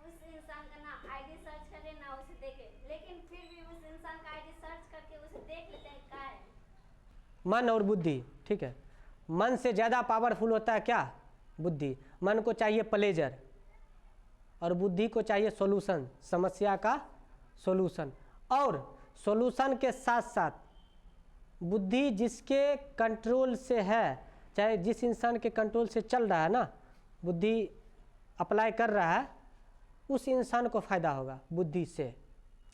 उस इंसान का ना आईडी सर्च करे ना उसे देखे, लेकिन फिर भी उस इंसान का आईडी सर्च करके उसे देख लेते हैं, क्या है? मन और बुद्धि, ठीक है। मन से ज़्यादा पावरफुल होता है क्या? बुद्धि। मन को चाहिए प्लेजर और बुद्धि को चाहिए सॉल्यूशन, समस्या का सॉल्यूशन। और सॉल्यूशन के साथ साथ बुद्धि जिसके कंट्रोल से है, चाहे जिस इंसान के कंट्रोल से चल रहा है ना, बुद्धि अप्लाई कर रहा है, उस इंसान को फ़ायदा होगा बुद्धि से।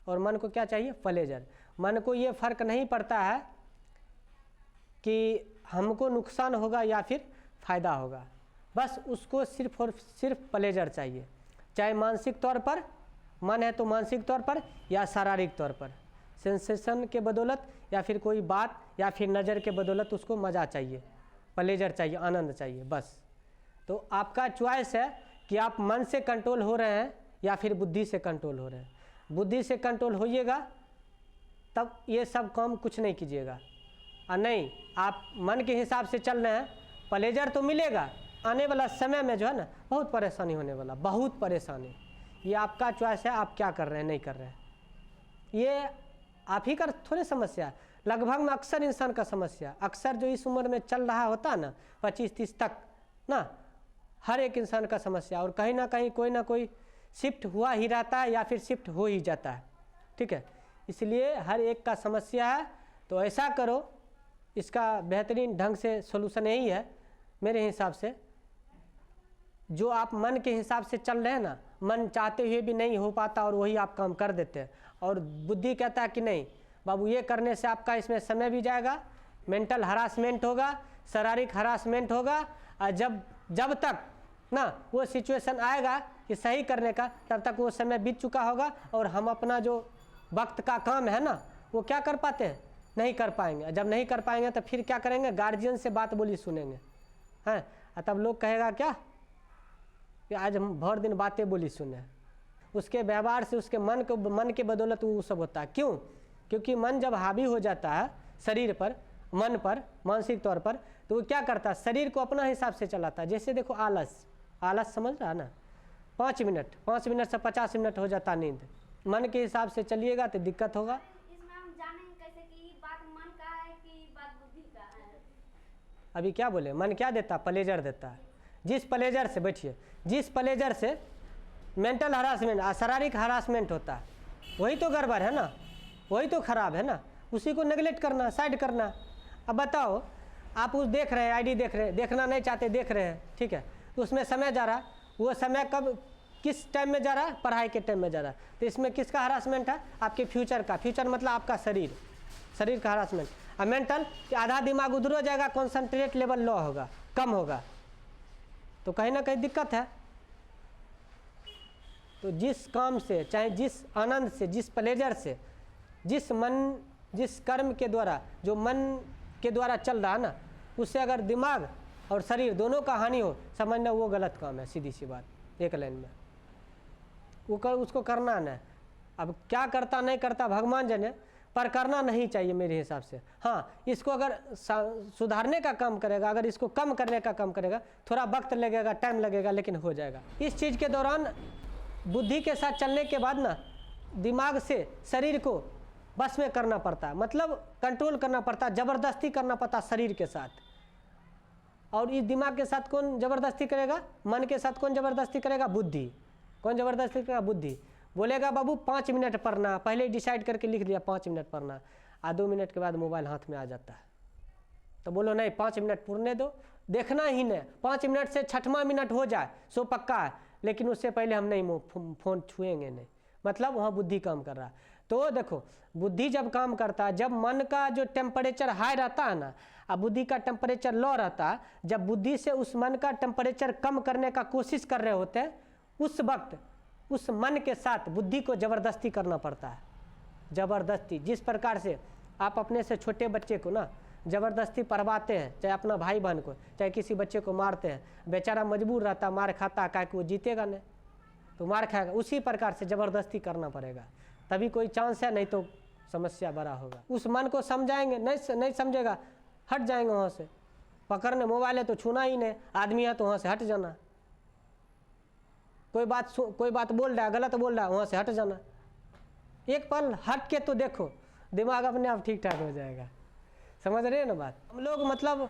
और मन को क्या चाहिए? प्लेजर। मन को ये फर्क नहीं पड़ता है कि हमको नुकसान होगा या फिर फ़ायदा होगा, बस उसको सिर्फ और सिर्फ प्लेजर चाहिए, चाहे मानसिक तौर पर, मन है तो मानसिक तौर पर या शारीरिक तौर पर, सेंसेशन के बदौलत या फिर कोई बात या फिर नज़र के बदौलत उसको मज़ा चाहिए, प्लेजर चाहिए, आनंद चाहिए, बस। तो आपका चॉइस है कि आप मन से कंट्रोल हो रहे हैं या फिर बुद्धि से कंट्रोल हो रहे हैं। बुद्धि से कंट्रोल होइएगा तब ये सब काम कुछ नहीं कीजिएगा, और नहीं आप मन के हिसाब से चल रहे हैं, प्लेजर तो मिलेगा, आने वाला समय में जो है ना बहुत परेशानी होने वाला, बहुत परेशानी। ये आपका चॉइस है, आप क्या कर रहे हैं, नहीं कर रहे हैं। ये आप ही का थोड़े समस्या, लगभग में अक्सर इंसान का समस्या, अक्सर जो इस उम्र में चल रहा होता है ना 25-30 तक ना, हर एक इंसान का समस्या, और कहीं ना कहीं कोई ना कोई शिफ्ट हुआ ही रहता है या फिर शिफ्ट हो ही जाता है, ठीक है। इसलिए हर एक का समस्या है। तो ऐसा करो, इसका बेहतरीन ढंग से सोल्यूशन यही है मेरे हिसाब से, जो आप मन के हिसाब से चल रहे हैं ना, मन चाहते हुए भी नहीं हो पाता और वही आप काम कर देते हैं, और बुद्धि कहता है कि नहीं बाबू ये करने से आपका इसमें समय भी जाएगा, मेंटल हरासमेंट होगा, शारीरिक हरासमेंट होगा, और जब तक ना वो सिचुएशन आएगा कि सही करने का, तब तक वो समय बीत चुका होगा और हम अपना जो वक्त का काम है ना वो क्या कर पाते हैं, नहीं कर पाएंगे। जब नहीं कर पाएंगे तो फिर क्या करेंगे, गार्जियन से बात बोली सुनेंगे, हैं। तब लोग कहेगा क्या कि आज हम भर दिन बातें बोली सुने, उसके व्यवहार से, उसके मन के बदौलत वो सब होता है। क्यों? क्योंकि मन जब हावी हो जाता है शरीर पर, मन पर, मानसिक तौर पर, तो वो क्या करता है, शरीर को अपना हिसाब से चलाता है। जैसे देखो आलस समझ रहा है ना, 5 मिनट से 50 मिनट हो जाता नींद, मन के हिसाब से चलिएगा तो दिक्कत होगा। इसमें हम जानेंगे कैसे कि बात मन का है कि बात बुद्धि का है? अभी क्या बोले, मन क्या देता है, प्लेजर देता है। जिस प्लेजर से, बैठिए, जिस प्लेजर से मेंटल हरासमेंट, शारीरिक हरासमेंट होता है, वही तो गड़बड़ है ना, वही तो खराब है ना, उसी को नेगलेक्ट करना, साइड करना। अब बताओ, आप उस देख रहे हैं, आईडी देख रहे हैं, देखना नहीं चाहते, देख रहे हैं, ठीक है, तो उसमें समय जा रहा, वो समय कब किस टाइम में जा रहा है, पढ़ाई के टाइम में जा रहा है। तो इसमें किसका हरासमेंट है, आपके फ्यूचर का। फ्यूचर मतलब आपका शरीर का हरासमेंट। और मेंटल कि आधा दिमाग उधर हो जाएगा, कॉन्सेंट्रेट लेवल लो होगा, कम होगा, तो कहीं ना कहीं दिक्कत है। तो जिस काम से, चाहे जिस आनंद से, जिस प्लेजर से, जिस कर्म के द्वारा, जो मन के द्वारा चल रहा है ना, उससे अगर दिमाग और शरीर दोनों का हानि हो, समझना वो गलत काम है, सीधी सी बात, एक लाइन में। उसको करना नहीं। अब क्या करता नहीं करता भगवान जाने, पर करना नहीं चाहिए मेरे हिसाब से। हाँ, इसको अगर सुधारने का काम करेगा, अगर इसको कम करने का काम करेगा, थोड़ा वक्त लगेगा, टाइम लगेगा, लेकिन हो जाएगा। इस चीज़ के दौरान बुद्धि के साथ चलने के बाद ना, दिमाग से शरीर को बस में करना पड़ता है, मतलब कंट्रोल करना पड़ता है, ज़बरदस्ती करना पड़ता है शरीर के साथ। और इस दिमाग के साथ कौन ज़बरदस्ती करेगा, मन के साथ कौन ज़बरदस्ती करेगा, बुद्धि। कौन ज़बरदस्ती करेगा, बुद्धि। बोलेगा बाबू 5 मिनट पढ़ना, पहले ही डिसाइड करके लिख दिया 5 मिनट पढ़ना, 2 मिनट के बाद मोबाइल हाथ में आ जाता है। तो बोलो नहीं 5 मिनट पूरने दो, देखना ही नहीं, 5 मिनट से 6वां मिनट हो जाए सो पक्का है, लेकिन उससे पहले हम नहीं फ़ोन छुएंगे नहीं, मतलब वहाँ बुद्धि काम कर रहा है। तो देखो, बुद्धि जब काम करता है, जब मन का जो टेम्परेचर हाई रहता है ना, और बुद्धि का टेम्परेचर लो रहता है, जब बुद्धि से उस मन का टेम्परेचर कम करने का कोशिश कर रहे होते हैं, उस वक्त उस मन के साथ बुद्धि को ज़बरदस्ती करना पड़ता है। ज़बरदस्ती, जिस प्रकार से आप अपने से छोटे बच्चे को ना ज़बरदस्ती पढ़वाते हैं, चाहे अपना भाई बहन को, चाहे किसी बच्चे को मारते हैं, बेचारा मजबूर रहता, मार खाता, काहे कि वो जीतेगा नहीं तो मार खाएगा, उसी प्रकार से ज़बरदस्ती करना पड़ेगा, तभी कोई चांस है, नहीं तो समस्या बड़ा होगा। उस मन को समझाएंगे, नहीं समझेगा, हट जाएंगे वहाँ से, पकड़ने मोबाइल है तो छूना ही नहीं, आदमी है तो वहाँ से हट जाना। कोई बात बोल रहा है, गलत बोल रहा है, वहाँ से हट जाना। एक पल हट के तो देखो, दिमाग अपने आप ठीक ठाक हो जाएगा। समझ रहे हैं ना बात। हम लोग मतलब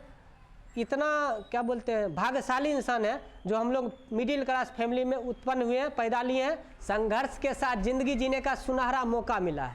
इतना क्या बोलते हैं भाग्यशाली इंसान है जो हम लोग मिडिल क्लास फैमिली में उत्पन्न हुए हैं, पैदा लिए हैं, संघर्ष के साथ ज़िंदगी जीने का सुनहरा मौका मिला है।